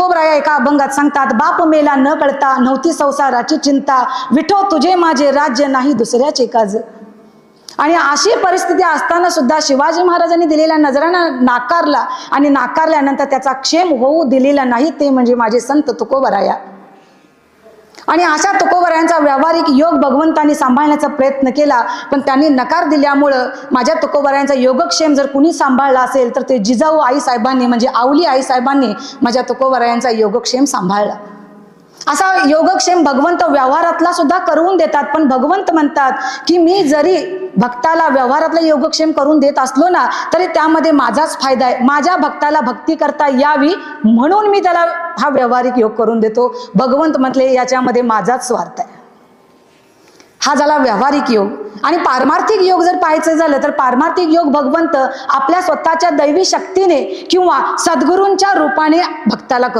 तुकोबराया एका अभंगात सांगतात, बाप मेला न कळता नव्हती संसाराची चिंता, विठो तुझे माझे राज्य नाही दुसऱ्याचे काज. आणि अशी परिस्थिती असताना सुद्धा शिवाजी महाराजांनी दिलेल्या नजरांना नाकारला आणि नाकारल्यानंतर त्याचा क्षेम होऊ दिलेला नाही, ते म्हणजे माझे संत तुकोबराया. आणि अशा तुकोबरायांचा व्यावहारिक योग भगवंतांनी सांभाळण्याचा प्रयत्न केला, पण त्यांनी नकार दिल्यामुळं माझ्या तुकोबरायांचा योगक्षेम जर कुणी सांभाळला असेल तर ते जिजाऊ आई साहेबांनी, म्हणजे आवली आई साहेबांनी माझ्या तुकोबरायांचा योगक्षेम सांभाळला. असा योगक्षेम भगवंत व्यवहारातला सुद्धा करून देतात, पण भगवंत म्हणतात की मी जरी भक्ताला व्यवहारातला योगक्षेम करून देत असलो ना, तरी त्यामध्ये माझाच फायदा आहे. माझ्या भक्ताला भक्ती करता यावी म्हणून मी त्याला हा व्यावहारिक योग करून देतो. भगवंत म्हटले याच्यामध्ये माझाच स्वार्थ आहे. हा झाला व्यावहारिक योग. आणि पारमार्थिक योग जर पाहायचं झालं तर पारमार्थिक योग भगवंत आपल्या स्वतःच्या दैवी शक्तीने किंवा सद्गुरूंच्या रूपाने भक्ताला करतो.